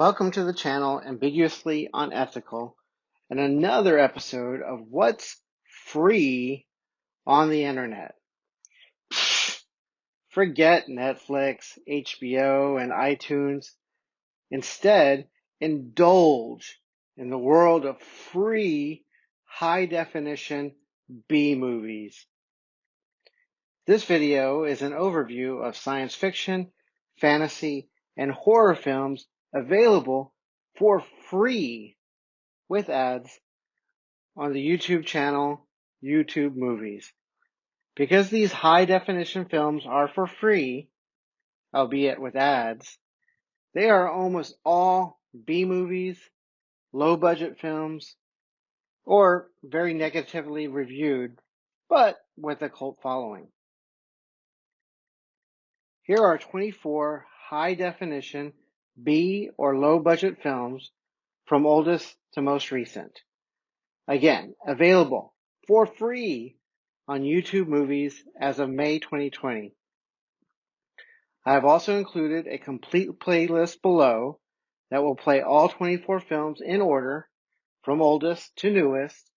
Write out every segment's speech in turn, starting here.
Welcome to the channel Ambiguously Unethical and another episode of What's Free on the Internet. Forget Netflix, HBO, and iTunes. Instead, indulge in the world of free, high-definition B-movies. This video is an overview of science fiction, fantasy, and horror films available for free with ads on the YouTube channel YouTube Movies. Because these high definition films are for free, albeit with ads, they are almost all B movies, low budget films, or very negatively reviewed, but with a cult following. Here are 24 high definition B or low budget films from oldest to most recent. Again, available for free on YouTube Movies as of May 2020. I have also included a complete playlist below that will play all 24 films in order from oldest to newest,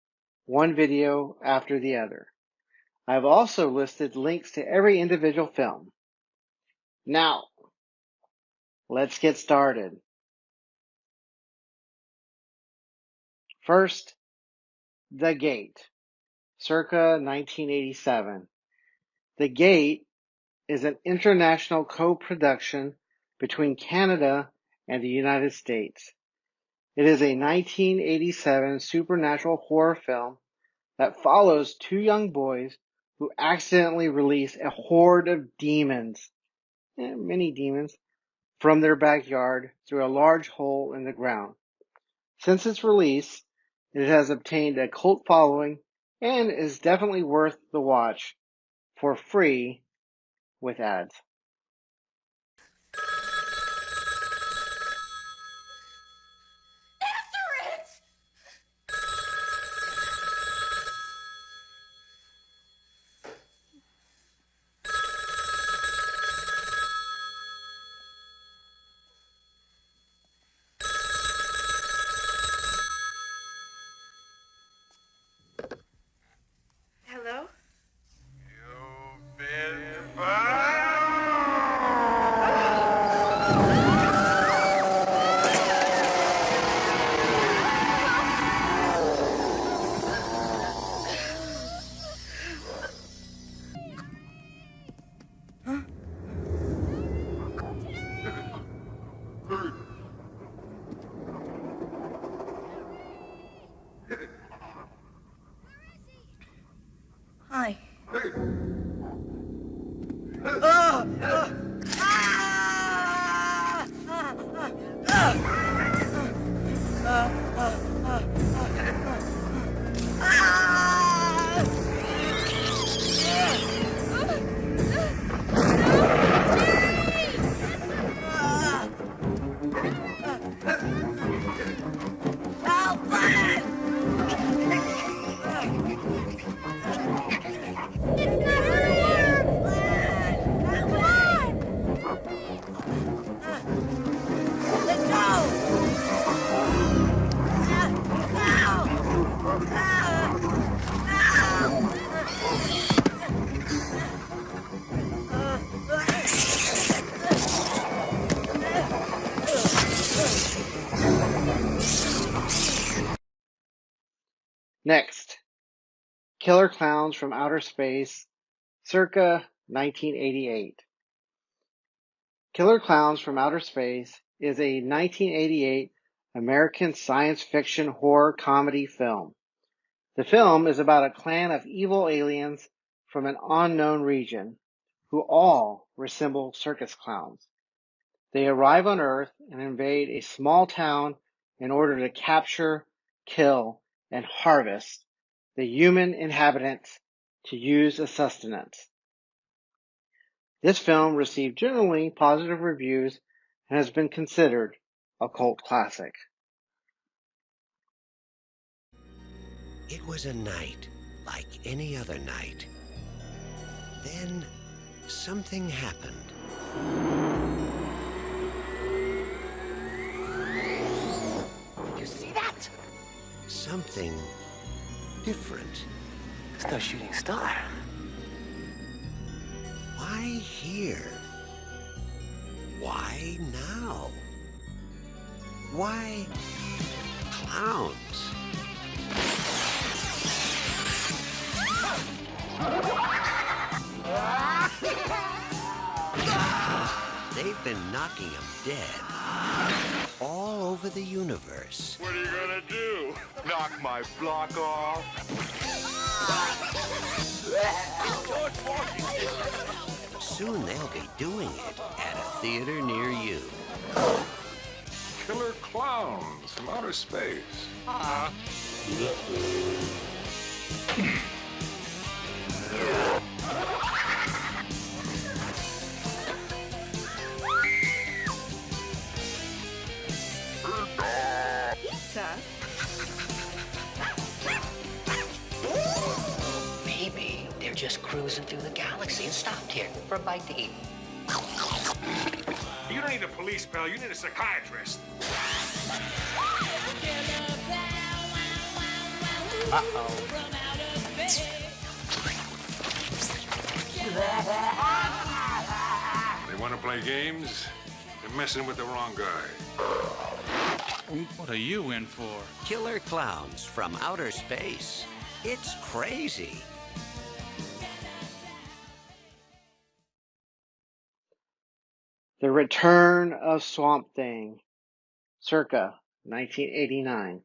one video after the other. I have also listed links to every individual film. Now, let's get started. First, The Gate, circa 1987. The Gate is an international co-production between Canada and the United States. It is a 1987 supernatural horror film that follows two young boys who accidentally release a horde of demons, many demons, from their backyard through a large hole in the ground. Since its release, it has obtained a cult following and is definitely worth the watch for free with ads. Hello? You've been Hi. Next, Killer Clowns from Outer Space, circa 1988. Killer Clowns from Outer Space is a 1988 American science fiction horror comedy film. The film is about a clan of evil aliens from an unknown region who all resemble circus clowns. They arrive on Earth and invade a small town in order to capture, kill, and harvest the human inhabitants to use as sustenance. This film received generally positive reviews and has been considered a cult classic. It was a night like any other night. Then something happened. something different. It's no shooting star. Why here? Why now? Why clowns? They've been knocking them dead all over the universe. What are you gonna do? Knock my block off? Soon they'll be doing it at a theater near you. Killer clowns from outer space. Maybe they're just cruising through the galaxy and stopped here for a bite to eat. You don't need a police pal, you need a psychiatrist. They want to play games? They're messing with the wrong guy. What are you in for? Killer clowns from outer space. It's crazy. The Return of Swamp Thing, circa 1989.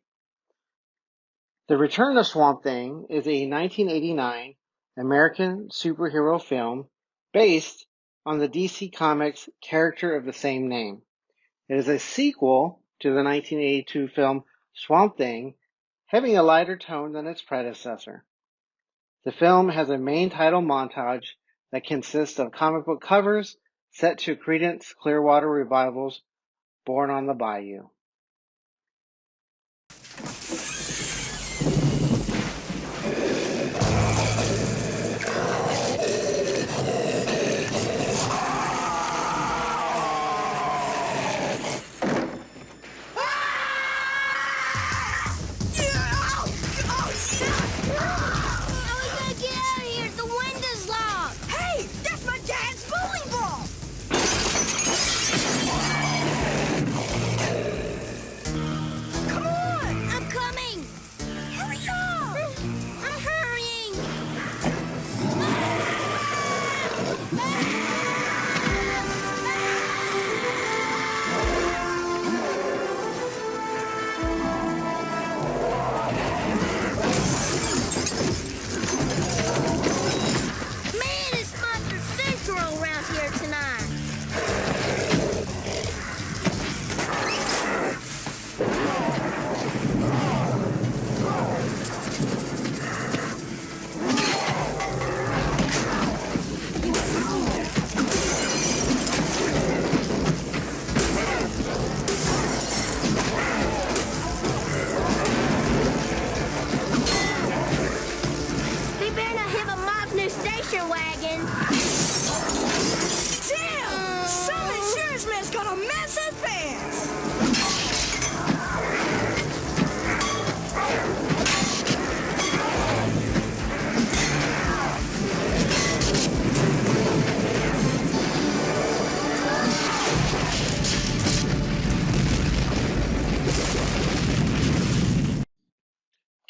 The Return of Swamp Thing is a 1989 American superhero film based on the DC Comics character of the same name. It is a sequel to the 1982 film Swamp Thing, having a lighter tone than its predecessor. The film has a main title montage that consists of comic book covers set to Creedence Clearwater Revival's Born on the Bayou.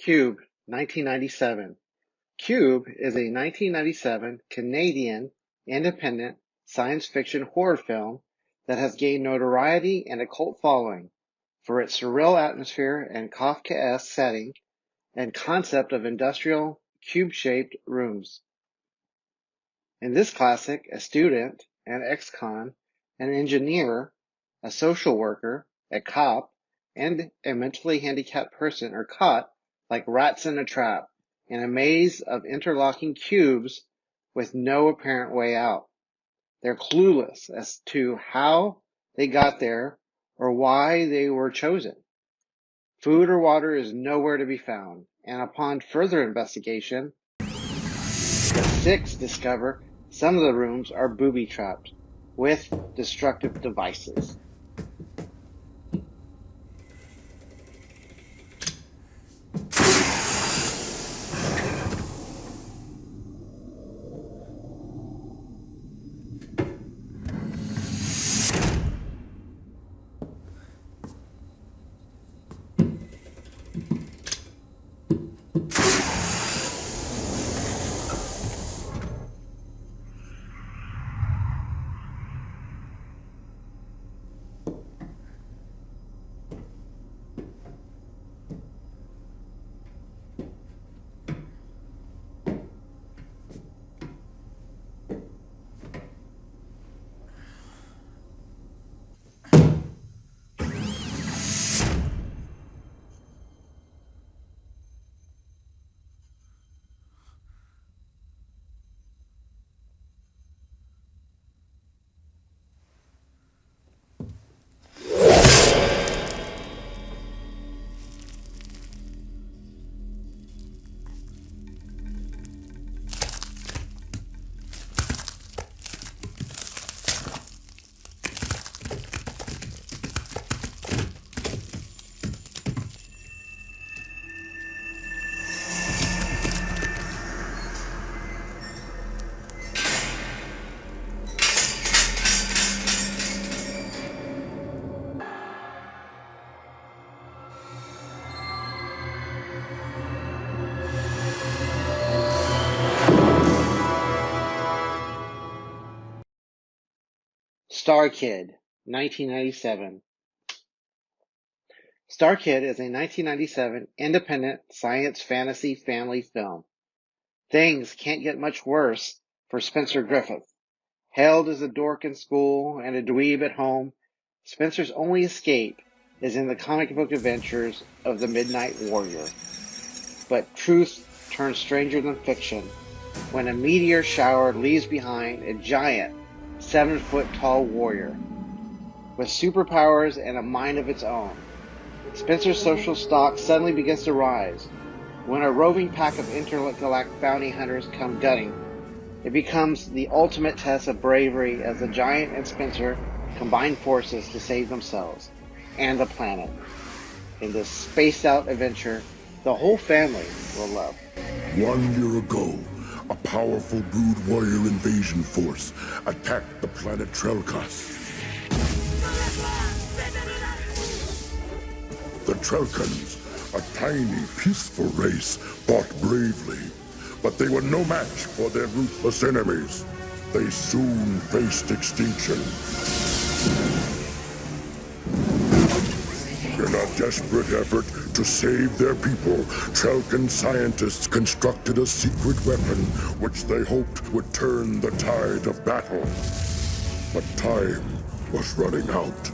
Cube, 1997. Cube is a 1997 Canadian independent science fiction horror film that has gained notoriety and a cult following for its surreal atmosphere and Kafkaesque setting and concept of industrial cube-shaped rooms. In this classic, a student, an ex-con, an engineer, a social worker, a cop, and a mentally handicapped person are caught like rats in a trap in a maze of interlocking cubes with no apparent way out. They're clueless as to how they got there or why they were chosen. Food or water is nowhere to be found, and upon further investigation, the six discover some of the rooms are booby-trapped with destructive devices. Star Kid, 1997. Star Kid is a 1997 independent science fantasy family film. Things can't get much worse for Spencer Griffith. Hailed as a dork in school and a dweeb at home, Spencer's only escape is in the comic book adventures of the Midnight Warrior. But truth turns stranger than fiction when a meteor shower leaves behind a giant 7-foot-tall warrior with superpowers and a mind of its own. Spencer's social stock suddenly begins to rise. When a roving pack of intergalactic bounty hunters come gunning, it becomes the ultimate test of bravery as the giant and Spencer combine forces to save themselves and the planet. In this spaced-out adventure, the whole family will love. 1 year ago, a powerful brood warrior invasion force attacked the planet Trelkas. The Trelkans, a tiny, peaceful race, fought bravely, but they were no match for their ruthless enemies. They soon faced extinction. In a desperate effort to save their people, Trelkan scientists constructed a secret weapon which they hoped would turn the tide of battle. But time was running out.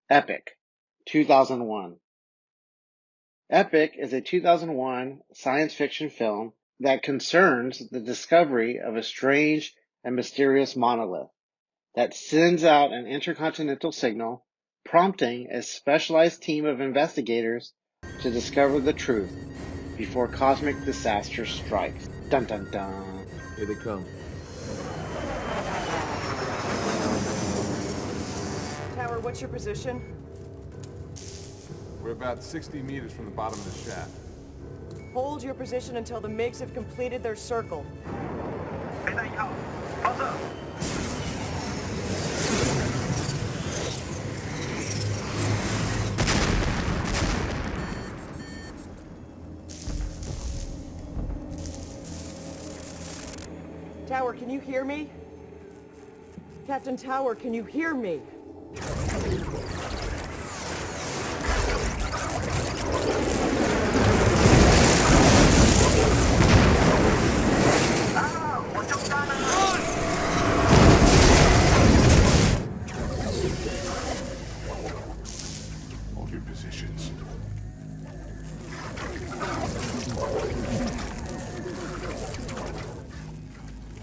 Epic, 2001. Epic is a 2001 science fiction film that concerns the discovery of a strange and mysterious monolith that sends out an intercontinental signal, prompting a specialized team of investigators to discover the truth before cosmic disaster strikes. Dun dun dun. Here they come. Tower, what's your position? We're about 60 meters from the bottom of the shaft. Hold your position until the MiGs have completed their circle. Tower, can you hear me? Captain Tower, can you hear me? Hold your positions.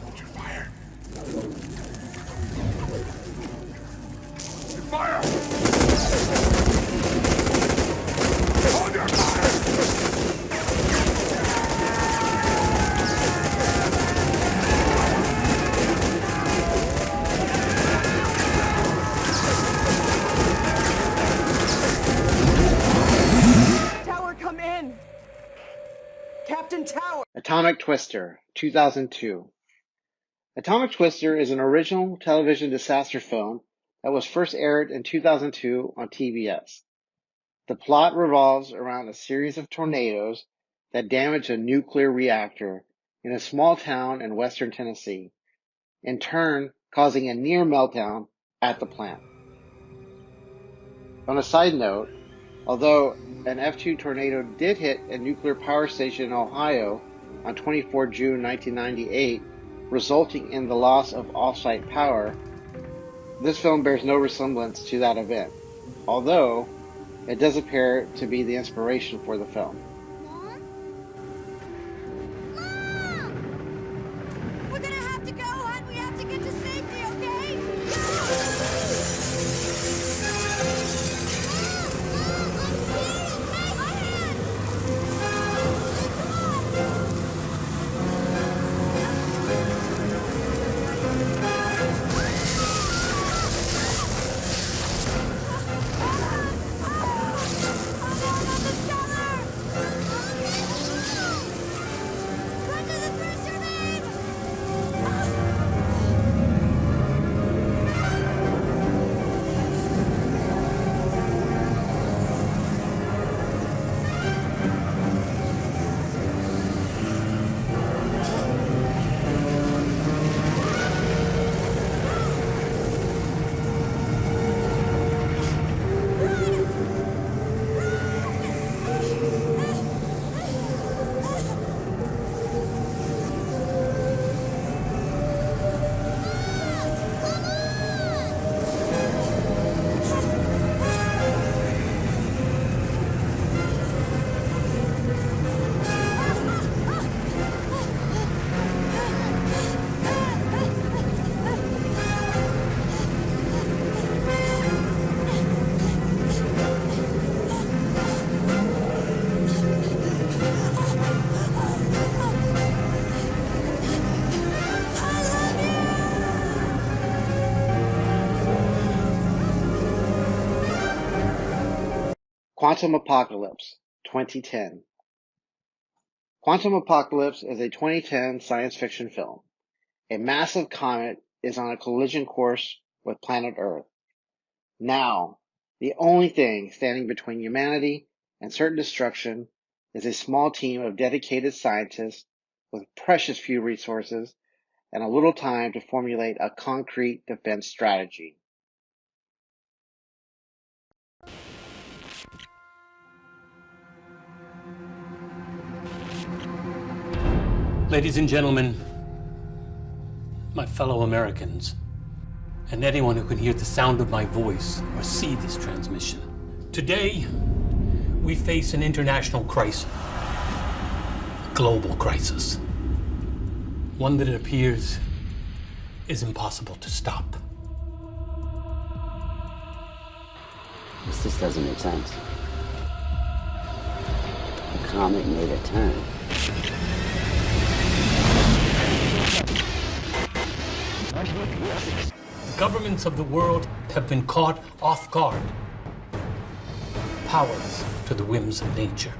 Hold your fire. Captain Tower! Atomic Twister, 2002. Atomic Twister is an original television disaster film that was first aired in 2002 on TBS. The plot revolves around a series of tornadoes that damage a nuclear reactor in a small town in western Tennessee, in turn causing a near meltdown at the plant. On a side note, although an F2 tornado did hit a nuclear power station in Ohio on 24 June 1998, resulting in the loss of off-site power, this film bears no resemblance to that event, although it does appear to be the inspiration for the film. We're gonna have to go, hon. We have to get to safety, okay? Quantum Apocalypse, 2010. Quantum Apocalypse is a 2010 science fiction film. A massive comet is on a collision course with planet Earth. Now, the only thing standing between humanity and certain destruction is a small team of dedicated scientists with precious few resources and a little time to formulate a concrete defense strategy. Ladies and gentlemen, my fellow Americans, and anyone who can hear the sound of my voice or see this transmission. Today, we face an international crisis, a global crisis, one that it appears is impossible to stop. This just doesn't make sense. The comet made a turn. The governments of the world have been caught off guard, powerless to the whims of nature.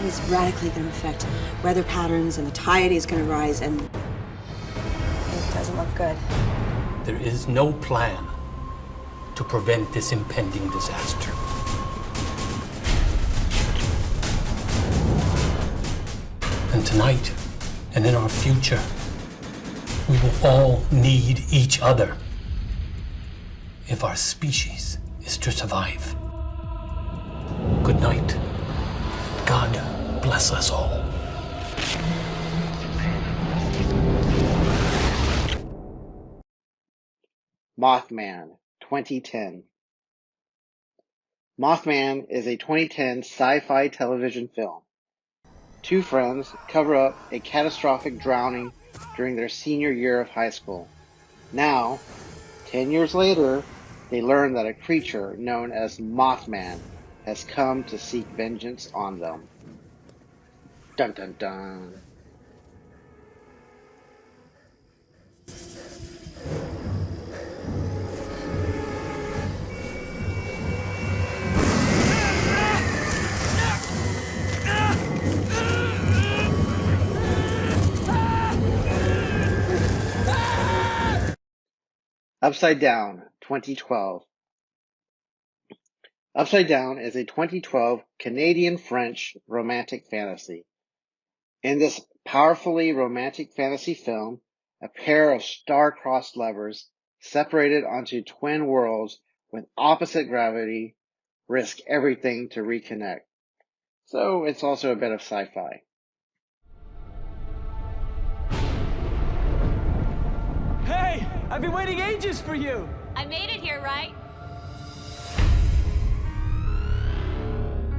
It's radically going to affect weather patterns, and the tide is going to rise, and it doesn't look good. There is no plan to prevent this impending disaster. And tonight, and in our future, we will all need each other if our species is to survive. Good night. God bless us all. Mothman, 2010. Mothman is a 2010 sci-fi television film. Two friends cover up a catastrophic drowning during their senior year of high school. Now, 10 years later, they learn that a creature known as Mothman has come to seek vengeance on them. Dun dun dun. Upside Down, 2012. Upside Down is a 2012 Canadian-French romantic fantasy. In this powerfully romantic fantasy film, a pair of star-crossed lovers, separated onto twin worlds with opposite gravity, risk everything to reconnect. So it's also a bit of sci-fi. Hey! I've been waiting ages for you! I made it here, right?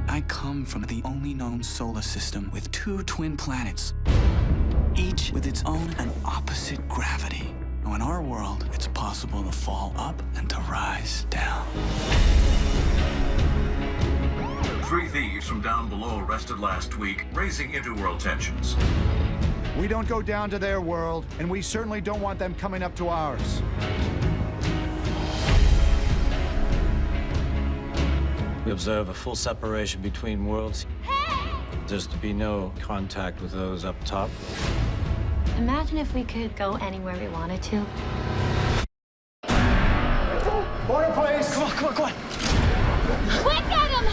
I come from the only known solar system with 2 twin planets, each with its own and opposite gravity. Now, in our world, it's possible to fall up and to rise down. 3 thieves from down below arrested last week, raising interworld tensions. We don't go down to their world, and we certainly don't want them coming up to ours. We observe a full separation between worlds. There's to be no contact with those up top. Imagine if we could go anywhere we wanted to. Water, please! Come on, come on, come on! Quick, get him!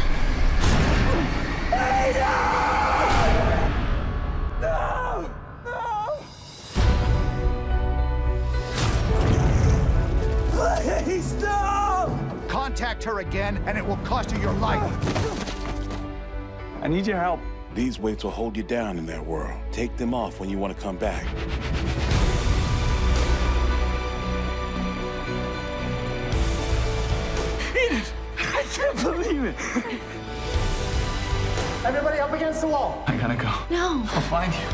No! No! Please, no! Contact her again, and it will cost you your life. I need your help. These weights will hold you down in their world. Take them off when you want to come back. Edith! I can't believe it! Everybody up against the wall. I gotta go. No. I'll find you.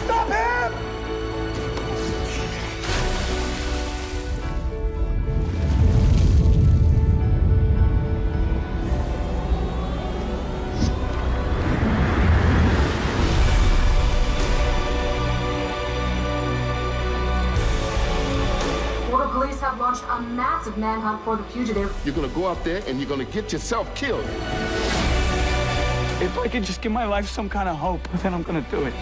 Stop him! Police have launched a massive manhunt for the fugitive. You're gonna go out there and you're gonna get yourself killed. If I could just give my life some kind of hope, then I'm gonna do it.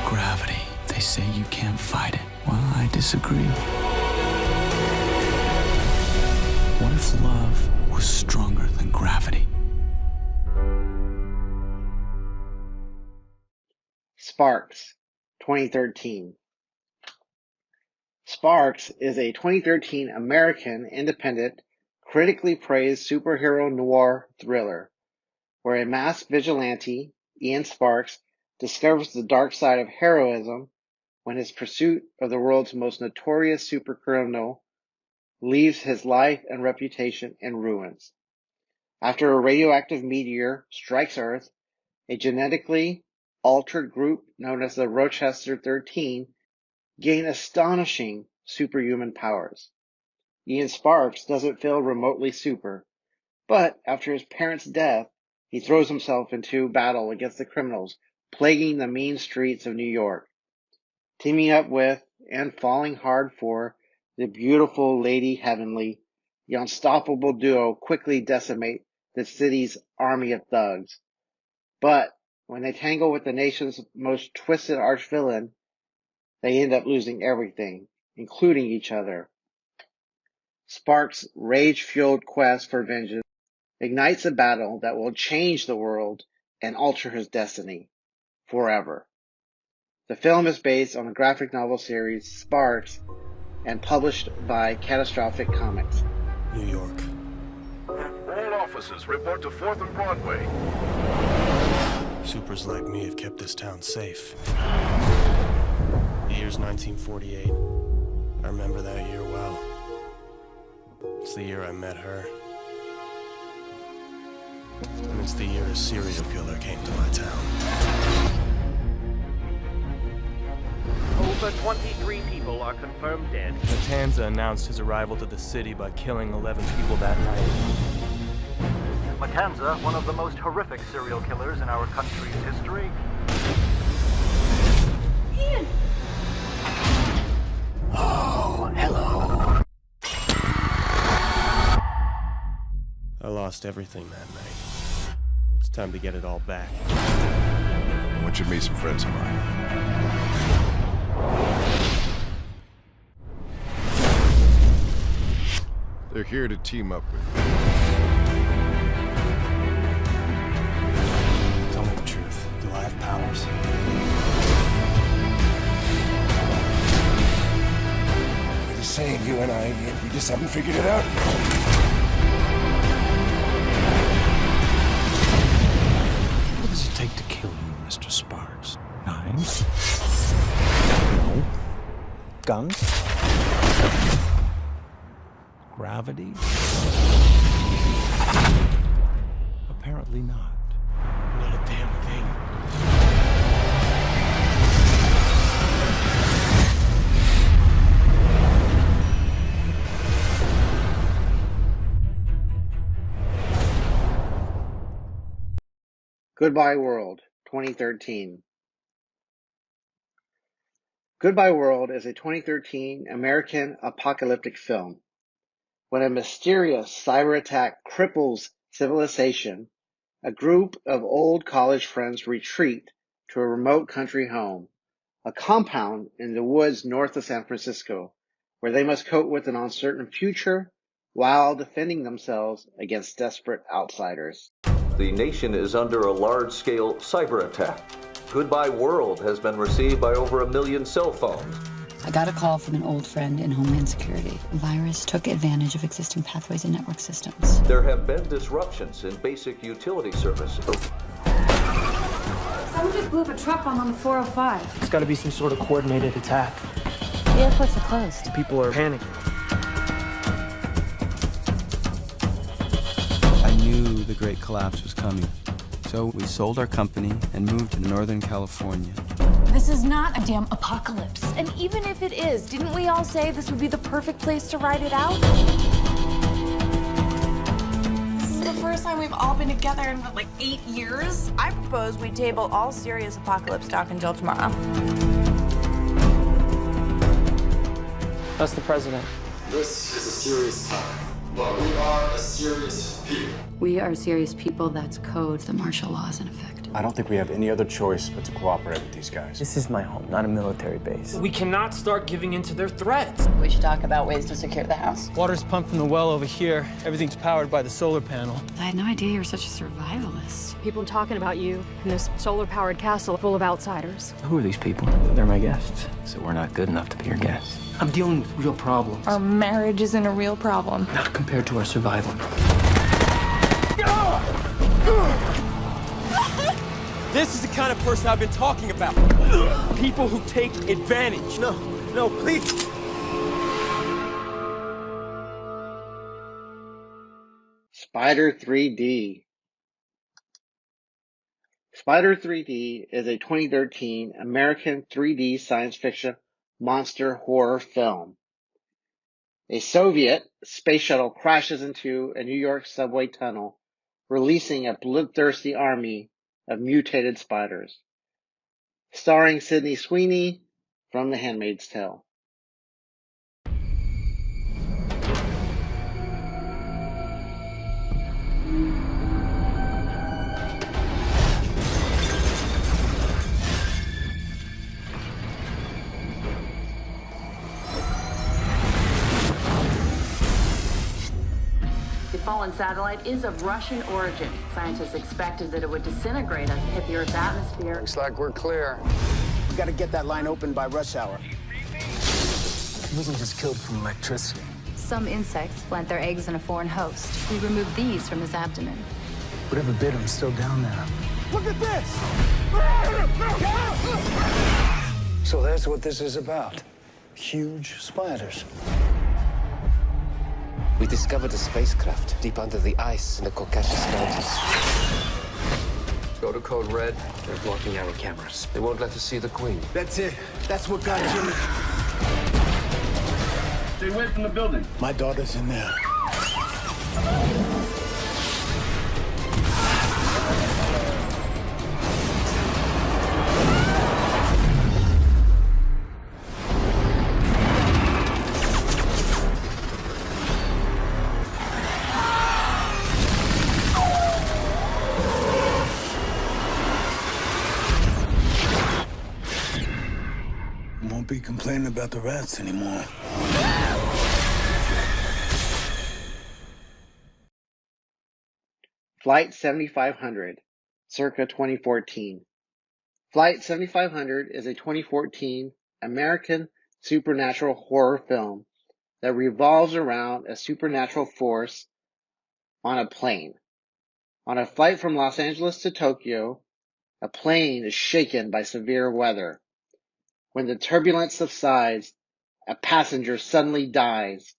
Gravity. They say you can't fight it. Well, I disagree. What if love was stronger than gravity? Sparks, 2013. Sparks is a 2013 American independent, critically praised superhero noir thriller, where a masked vigilante, Ian Sparks, discovers the dark side of heroism when his pursuit of the world's most notorious supercriminal leaves his life and reputation in ruins. After a radioactive meteor strikes Earth, a genetically altered group known as the Rochester 13 gain astonishing superhuman powers. Ian Sparks doesn't feel remotely super, but after his parents' death, he throws himself into battle against the criminals plaguing the mean streets of New York. Teaming up with and falling hard for the beautiful Lady Heavenly, the unstoppable duo quickly decimate the city's army of thugs. But when they tangle with the nation's most twisted arch-villain, they end up losing everything, including each other. Sparks' rage-fueled quest for vengeance ignites a battle that will change the world and alter his destiny forever. The film is based on the graphic novel series Sparks and published by Catastrophic Comics. New York. All officers report to 4th and Broadway. Supers like me have kept this town safe. The year's 1948. I remember that year well. It's the year I met her. And it's the year a serial killer came to my town. Over 23 people are confirmed dead. Matanza announced his arrival to the city by killing 11 people that night. Matanza, one of the most horrific serial killers in our country's history. Ian! Oh, hello. I lost everything that night. It's time to get it all back. want you to meet some friends of mine. They're here to team up with you. Tell me the truth. Do I have powers? We're the same, you and I, yet we just haven't figured it out. What does it take to kill you, Mr. Sparks? Knives? No. Guns? Gravity? Apparently not. Not a damn thing. Goodbye World, 2013. Goodbye World is a 2013 American apocalyptic film. When a mysterious cyber attack cripples civilization, a group of old college friends retreat to a remote country home, a compound in the woods north of San Francisco, where they must cope with an uncertain future while defending themselves against desperate outsiders. The nation is under a large-scale cyber attack. Goodbye World has been received by over 1 million cell phones. I got a call from an old friend in Homeland Security. The virus took advantage of existing pathways and network systems. There have been disruptions in basic utility service. Someone just blew up a truck bomb on the 405. It's got to be some sort of coordinated attack. The airports are closed. People are panicking. I knew the great collapse was coming. So we sold our company and moved to Northern California. This is not a damn apocalypse. And even if it is, didn't we all say this would be the perfect place to ride it out? This is the first time we've all been together in, like, 8 years. I propose we table all serious apocalypse talk until tomorrow. That's the president. This is a serious time, but we are a serious people. We are serious people. That's code. The martial law is in effect. I don't think we have any other choice but to cooperate with these guys. This is my home, not a military base. We cannot start giving in to their threats. We should talk about ways to secure the house. Water's pumped from the well over here. Everything's powered by the solar panel. I had no idea you were such a survivalist. People talking about you in this solar-powered castle full of outsiders. Who are these people? They're my guests. So we're not good enough to be your guests. I'm dealing with real problems. Our marriage isn't a real problem. Not compared to our survival. This is the kind of person I've been talking about. People who take advantage. No, please. Spyder 3D. Spyder 3D is a 2013 American 3D science fiction monster horror film. A Soviet space shuttle crashes into a New York subway tunnel, releasing a bloodthirsty army of mutated spiders. Starring Sydney Sweeney from The Handmaid's Tale. The fallen satellite is of Russian origin. Scientists expected that it would disintegrate as it hit the Earth's atmosphere. Looks like we're clear. We gotta get that line open by rush hour. He wasn't just killed from electricity. Some insects plant their eggs in a foreign host. We removed these from his abdomen. Whatever bit him's still down there. Look at this! So that's what this is about. Huge spiders. We discovered a spacecraft deep under the ice in the Caucasus Mountains. Go to code red. They're blocking our cameras. They won't let us see the Queen. That's it. That's what got Jimmy. Stay away from the building. My daughter's in there. Won't be complaining about the rats anymore. Flight 7500, circa 2014. Flight 7500 is a 2014 American supernatural horror film that revolves around a supernatural force on a plane. On a flight from Los Angeles to Tokyo, a plane is shaken by severe weather. When the turbulence subsides, a passenger suddenly dies,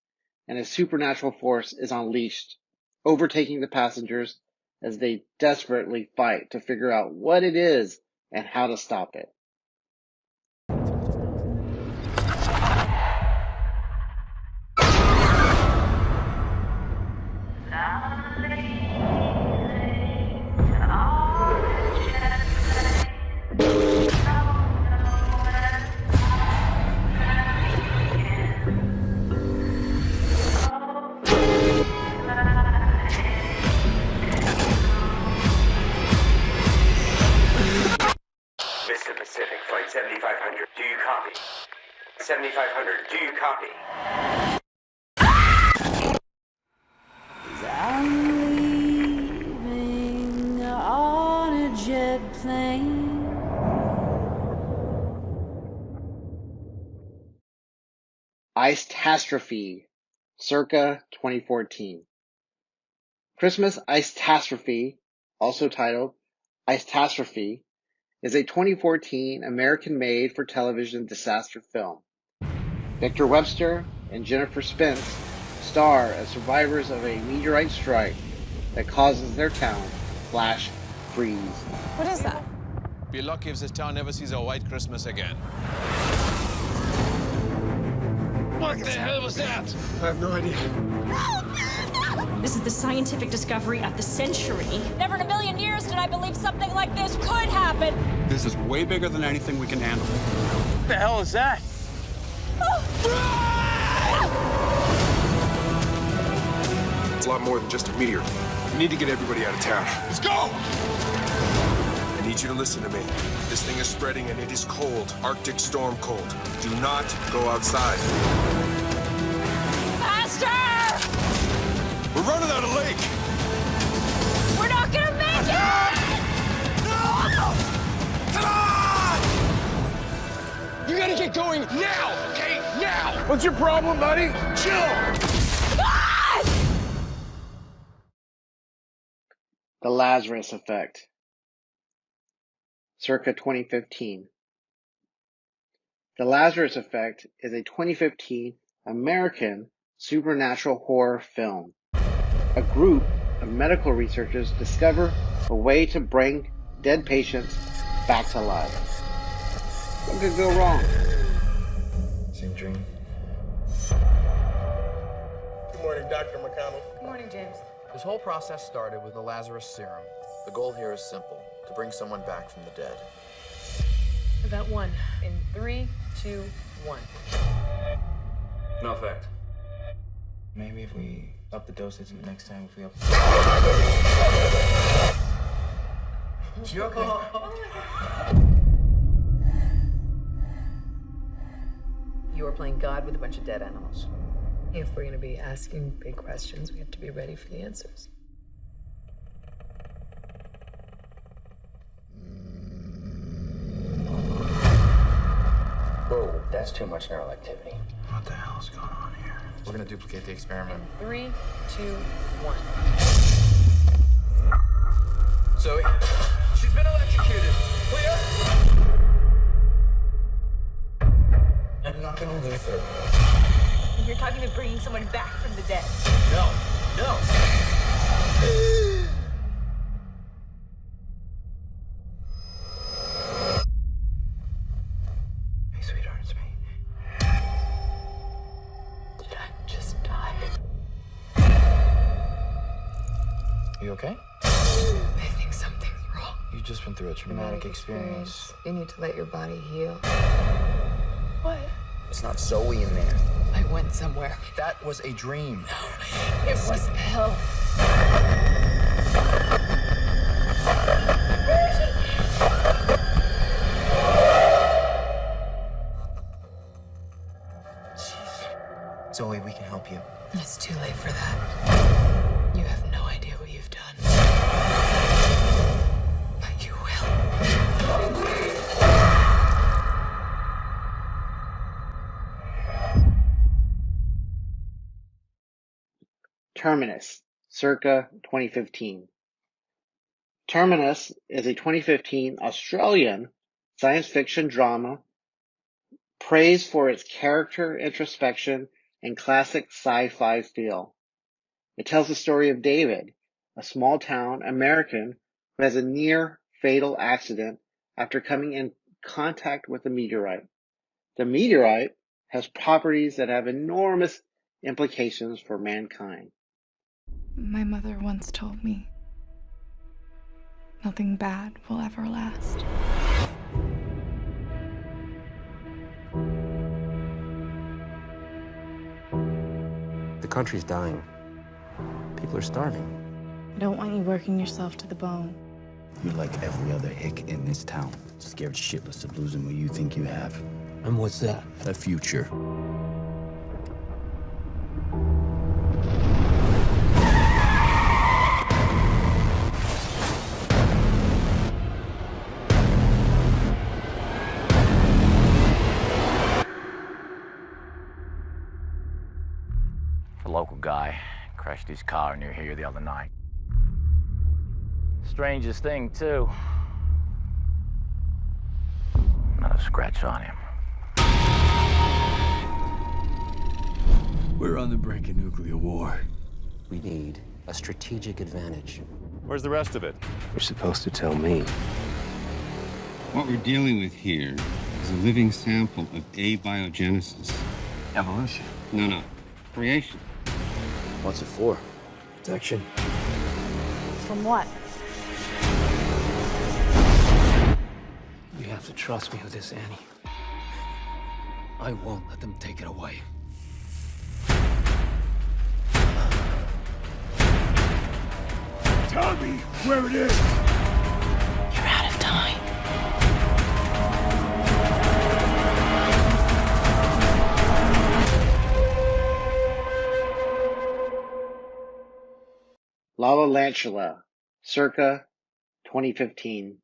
and a supernatural force is unleashed, overtaking the passengers as they desperately fight to figure out what it is and how to stop it. Mr. Pacific, Flight 7500, do you copy? 7500, do you copy? I'm leaving on a jet plane. Ice-tastrophe, circa 2014. Christmas Ice-tastrophe, also titled Ice-tastrophe, is a 2014 American made-for-television disaster film. Victor Webster and Jennifer Spence star as survivors of a meteorite strike that causes their town flash freeze. What is that? Be lucky if this town never sees a white Christmas again. What the hell was that? I have no idea. This is the scientific discovery of the century. Never in a million years did I believe something like this could happen. This is way bigger than anything we can handle. What the hell is that? It's a lot more than just a meteor. We need to get everybody out of town. Let's go! I need you to listen to me. This thing is spreading and it is cold. Arctic storm cold. Do not go outside. Faster! We're running out of lake! We're not gonna make it! Come on! You gotta get going now, okay? Now! What's your problem, buddy? Chill! The Lazarus Effect, circa 2015. The Lazarus Effect is a 2015 American supernatural horror film. A group of medical researchers discover a way to bring dead patients back to life. What could go wrong? Same dream. Good morning, Dr. McConnell. Good morning, James. This whole process started with the Lazarus serum. The goal here is simple, to bring someone back from the dead. About one. In 3, 2, 1. No effect. Maybe if we up the dosage next time, if we up... You okay? You are playing God with a bunch of dead animals. If we're going to be asking big questions, we have to be ready for the answers. Whoa, that's too much neural activity. What the hell's going on here? We're gonna duplicate the experiment. 3, 2, 1. Zoe, she's been electrocuted. Clear? I'm not gonna lose her. You're talking about bringing someone back from the dead. No, no. Hey, sweetheart, it's me. Did I just die? You okay? I think something's wrong. You've just been through a traumatic experience. You need to let your body heal. What? It's not Zoe in there. I went somewhere. That was a dream. It was hell. Zoe, we can help you. It's too late for that. You have no idea what you've done. But you will. Terminus, circa 2015. Terminus is a 2015 Australian science fiction drama praised for its character introspection and classic sci-fi feel. It tells the story of David, a small-town American who has a near-fatal accident after coming in contact with a meteorite. The meteorite has properties that have enormous implications for mankind. My mother once told me, nothing bad will ever last. The country's dying. People are starving. I don't want you working yourself to the bone. You're like every other hick in this town. Scared shitless of losing what you think you have. And what's that? A future. A local guy crashed his car near here the other night. Strangest thing, too. Not a scratch on him. We're on the brink of nuclear war. We need a strategic advantage. Where's the rest of it? You're supposed to tell me. What we're dealing with here is a living sample of abiogenesis. Evolution. No. Creation. What's it for? Protection. From what? You have to trust me with this, Annie. I won't let them take it away. Tell me where it is! You're out of time. Lava-Lantula, circa 2015.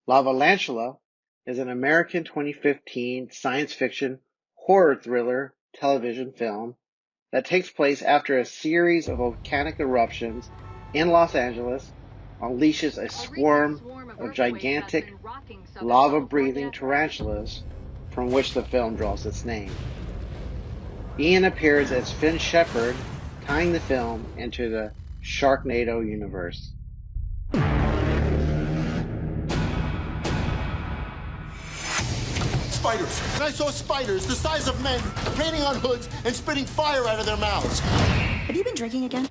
Lava-Lantula is an American 2015 science fiction horror thriller television film that takes place after a series of volcanic eruptions in Los Angeles unleashes a swarm of gigantic lava-breathing tarantulas from which the film draws its name. Ian appears as Finn Shepard, tying the film into the Sharknado universe. Spiders! And I saw spiders the size of men painting on hoods and spitting fire out of their mouths. Have you been drinking again?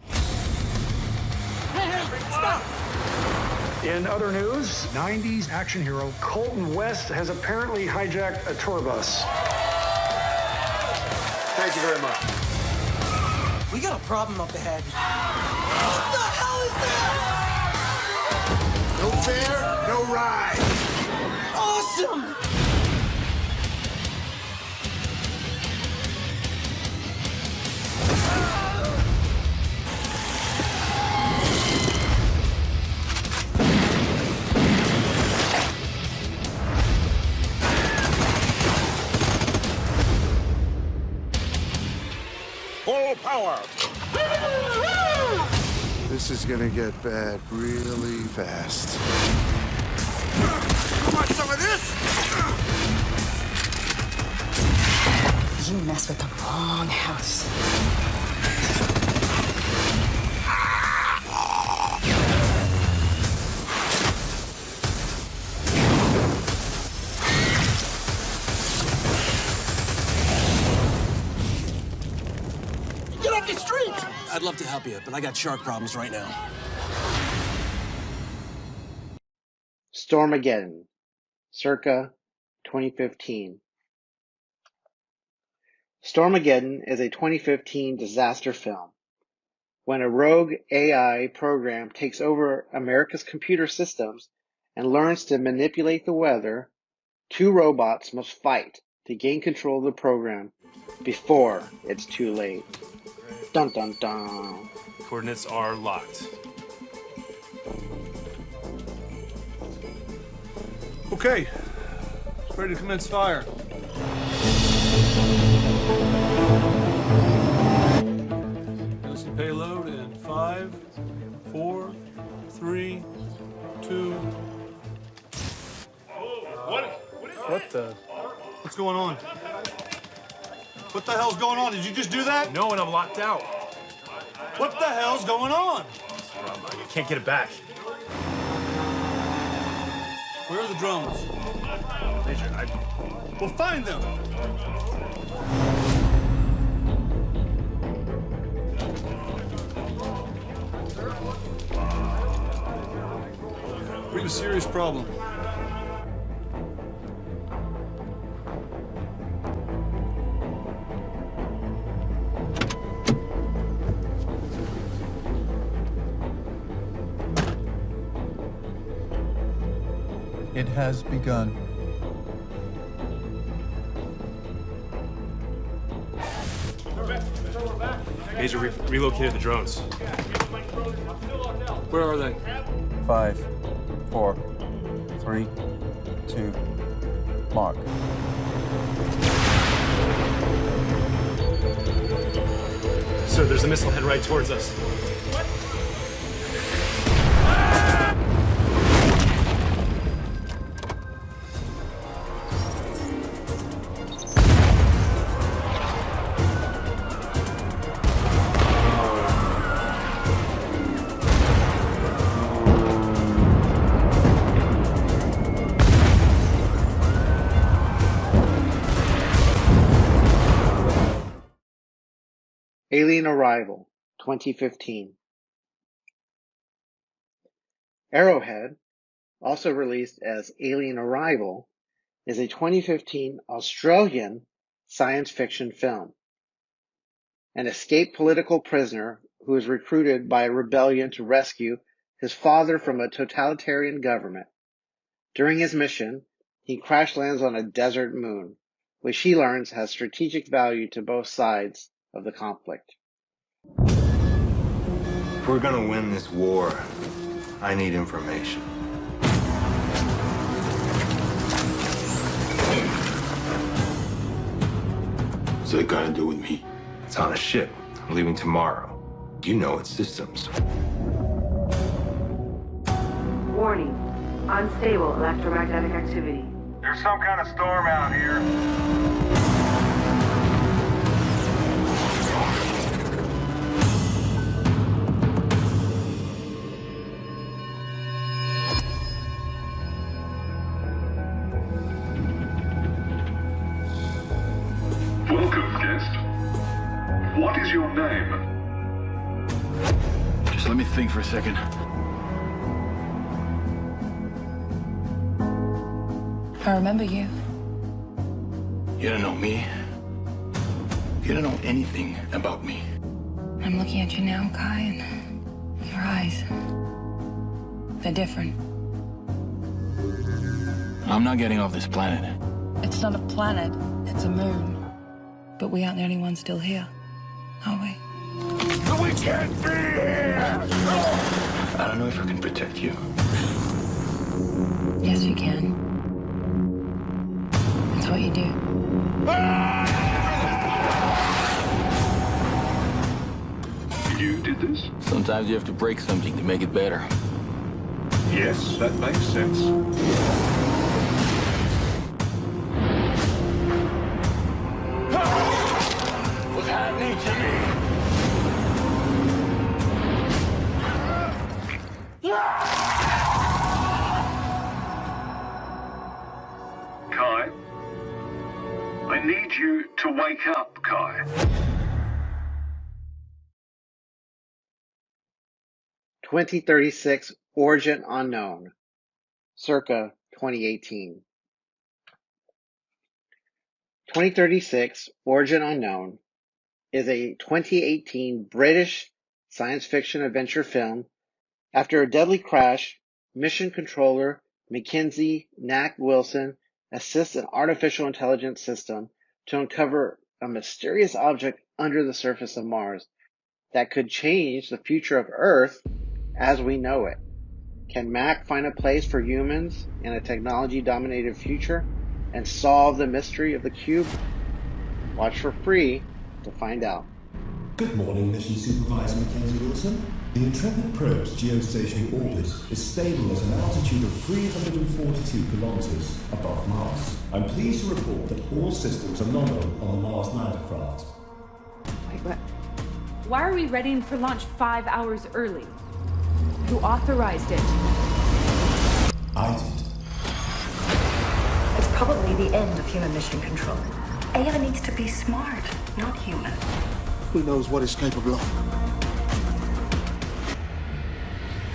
Hey, stop! In other news, 90s action hero Colton West has apparently hijacked a tour bus. Thank you very much. We got a problem up ahead. What the hell is that? No fare, no ride. Awesome! Full power! This is gonna get bad really fast. Want some of this? You mess with the wrong house. Get off the street! I'd love to help you, but I got shark problems right now. Stormageddon, circa 2015. Stormageddon is a 2015 disaster film. When a rogue AI program takes over America's computer systems and learns to manipulate the weather, two robots must fight to gain control of the program before it's too late. Dun dun dun. Coordinates are locked. Okay, ready to commence fire. Listen, payload in 5, 4, 3, 2. What the? What's going on? What the hell's going on? Did you just do that? No, and I'm locked out. What the hell's going on? I can't get it back. Where are the drones? Major, Well, find them. We have a serious problem. It has begun. Major, relocated the drones. Where are they? 5, 4, 3, 2, mark. Sir, there's a missile head right towards us. Alien Arrival, 2015. Arrowhead, also released as Alien Arrival, is a 2015 Australian science fiction film. An escaped political prisoner who is recruited by a rebellion to rescue his father from a totalitarian government. During his mission, he crash lands on a desert moon, which he learns has strategic value to both sides of the conflict. If we're gonna win this war, I need information. What's that got to do with me? It's on a ship. I'm leaving tomorrow. You know its systems. Warning. Unstable electromagnetic activity. There's some kind of storm out here. Welcome, guest. What is your name? Just let me think for a second. I remember you. You don't know me. You don't know anything about me. I'm looking at you now, Kai, and your eyes. They're different. I'm not getting off this planet. It's not a planet, it's a moon. But we aren't the only ones still here, are we? We can't be here! I don't know if I can protect you. Yes, you can. That's what you do. You did this? Sometimes you have to break something to make it better. Yes, that makes sense. What's happening to me? Kai? I need you to wake up, Kai. 2036 Origin Unknown, circa 2018. 2036 Origin Unknown is a 2018 British science fiction adventure film. After a deadly crash, mission controller Mackenzie Knack Wilson assists an artificial intelligence system to uncover a mysterious object under the surface of Mars that could change the future of Earth as we know it. Can Mac find a place for humans in a technology-dominated future and solve the mystery of the cube? Watch for free to find out. Good morning, Mission Supervisor Mackenzie Wilson. The Intrepid probe's geostationary orbit is stable at an altitude of 342 kilometers above Mars. I'm pleased to report that all systems are nominal on the Mars lander craft. Wait, what? Why are we readying for launch 5 hours early? Who authorized it? I did. It's probably the end of human mission control. AI needs to be smart, not human. Who knows what it's capable of?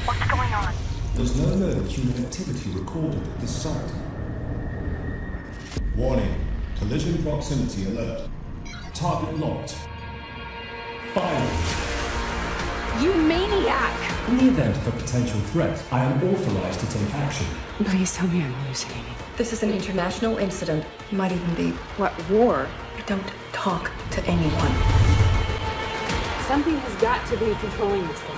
What's going on? There's no known human activity recorded at this site. Warning. Collision proximity alert. Target locked. Fire! You maniac! In the event of a potential threat, I am authorized to take action. Please tell me I'm hallucinating. This is an international incident. Might even be. What, war? Don't talk to anyone. Something has got to be controlling this thing.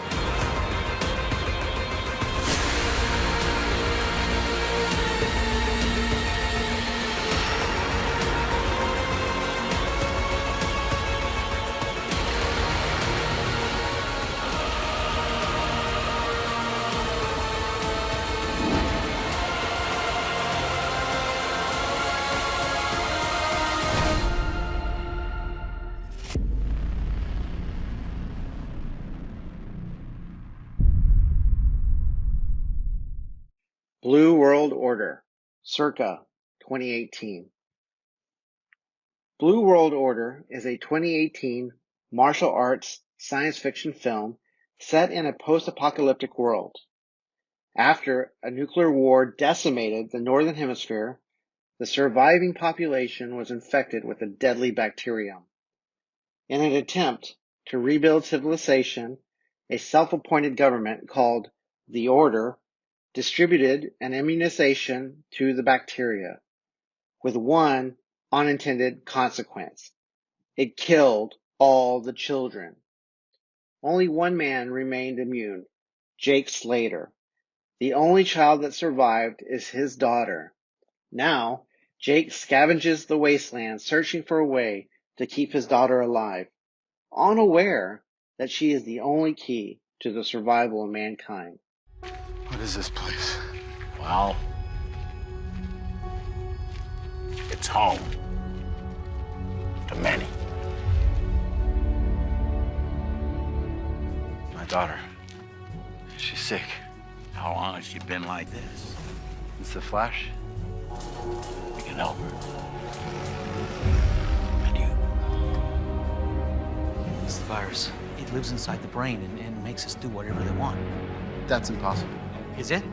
Blue World Order, circa 2018. Blue World Order is a 2018 martial arts science fiction film set in a post-apocalyptic world. After a nuclear war decimated the Northern Hemisphere, the surviving population was infected with a deadly bacterium. In an attempt to rebuild civilization, a self-appointed government called the Order distributed an immunization to the bacteria, with one unintended consequence. It killed all the children. Only one man remained immune, Jake Slater. The only child that survived is his daughter. Now, Jake scavenges the wasteland, searching for a way to keep his daughter alive, unaware that she is the only key to the survival of mankind. What is this place? Well, it's home to many. My daughter. She's sick. How long has she been like this? It's the Flash. We can help her. It's the virus. It lives inside the brain and makes us do whatever they want. That's impossible. Is it?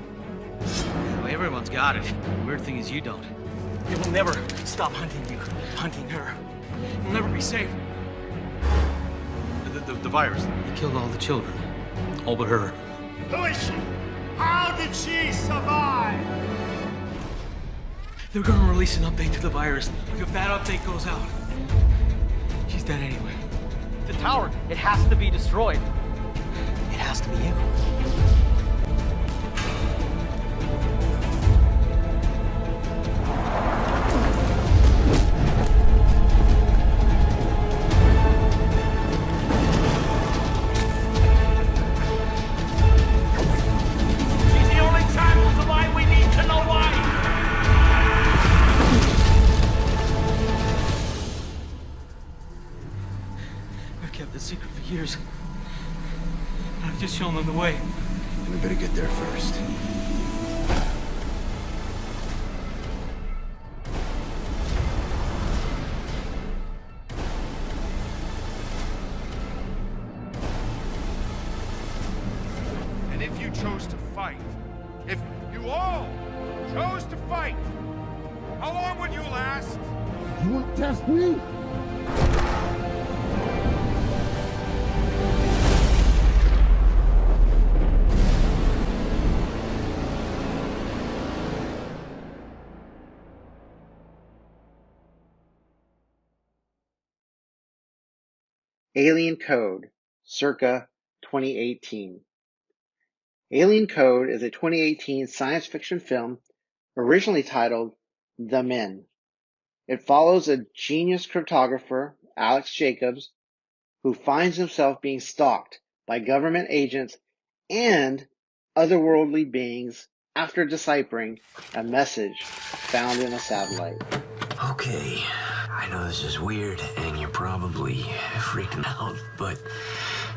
Well, everyone's got it. The weird thing is you don't. It will never stop hunting you, hunting her. You'll never be safe. The virus. It killed all the children. All but her. Who is she? How did she survive? They're gonna release an update to the virus. If that update goes out, she's dead anyway. The tower, it has to be destroyed. It has to be you. Years. I've just shown them the way. We better get there first. And if you chose to fight, if you all chose to fight, how long would you last? You want to test me? Alien Code, circa 2018. Alien Code is a 2018 science fiction film originally titled The Men. It follows a genius cryptographer, Alex Jacobs, who finds himself being stalked by government agents and otherworldly beings after deciphering a message found in a satellite. Okay, I know this is weird and you're probably freaking out, but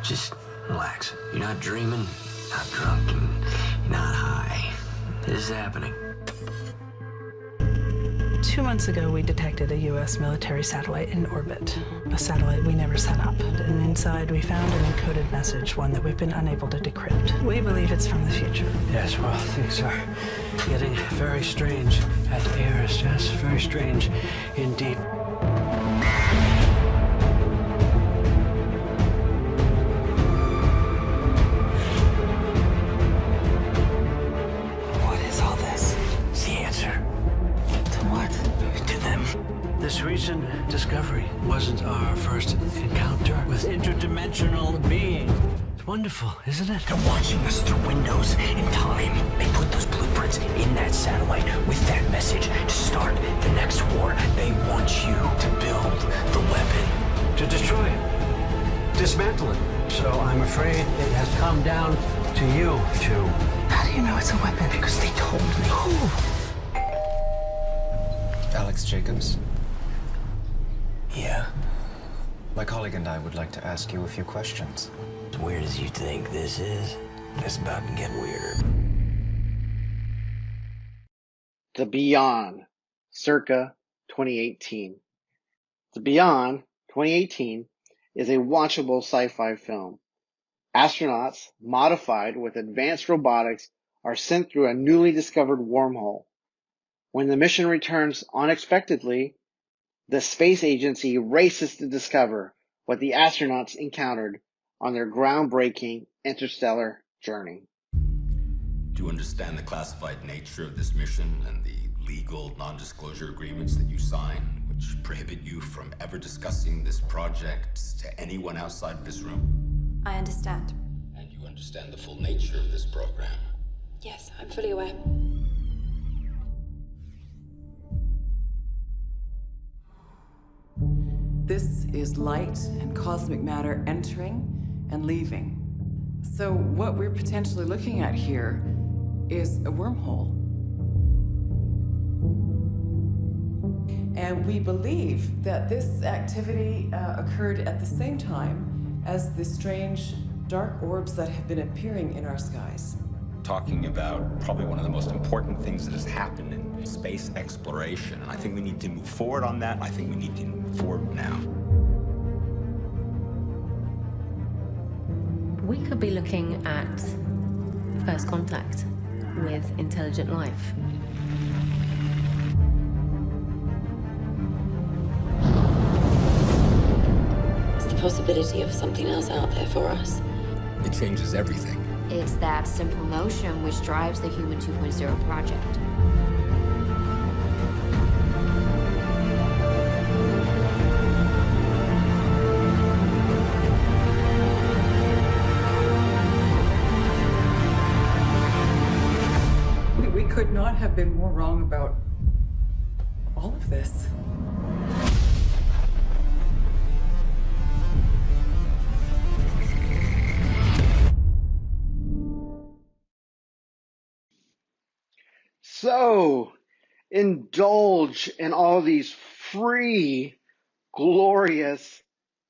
just relax. You're not dreaming, not drunk, and you're not high. This is happening. 2 months ago, we detected a U.S. military satellite in orbit, a satellite we never set up. And inside, we found an encoded message, one that we've been unable to decrypt. We believe it's from the future. Yes, well, things are getting very strange at Eris. Yes, very strange indeed. What is all this? The answer. To them. This recent discovery wasn't our first encounter with interdimensional being. It's wonderful, isn't it? They're watching us through windows in time. They put those blueprints in that satellite with that message to start the next war. They want you to build the weapon. To destroy it. Dismantle it. So I'm afraid it has come down to you two. How do you know it's a weapon? Because they told me. Who? Alex Jacobs? Yeah? My colleague and I would like to ask you a few questions. As weird as you think this is, it's about to get weirder. The Beyond, circa 2018. The Beyond, 2018, is a watchable sci-fi film. Astronauts, modified with advanced robotics, are sent through a newly discovered wormhole. When the mission returns unexpectedly, the space agency races to discover what the astronauts encountered on their groundbreaking interstellar journey. Do you understand the classified nature of this mission and the legal non-disclosure agreements that you sign, which prohibit you from ever discussing this project to anyone outside of this room? I understand. And you understand the full nature of this program? Yes, I'm fully aware. This is light and cosmic matter entering and leaving. So what we're potentially looking at here is a wormhole. And we believe that this activity occurred at the same time as the strange dark orbs that have been appearing in our skies. Talking about probably one of the most important things that has happened in space exploration. And I think we need to move forward on that. I think we need to move forward now. We could be looking at first contact with intelligent life. It's the possibility of something else out there for us. It changes everything. It's that simple notion which drives the Human 2.0 project. We could not have been more wrong about all of this. So, indulge in all these free, glorious,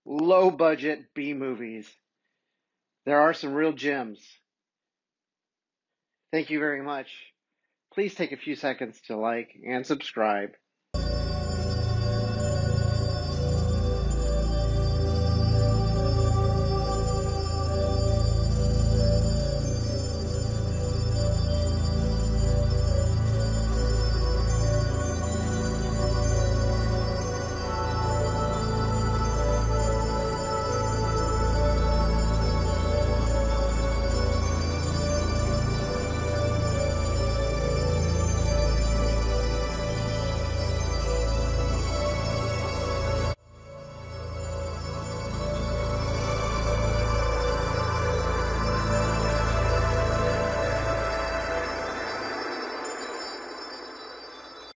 low-budget B-movies. There are some real gems. Thank you very much. Please take a few seconds to like and subscribe.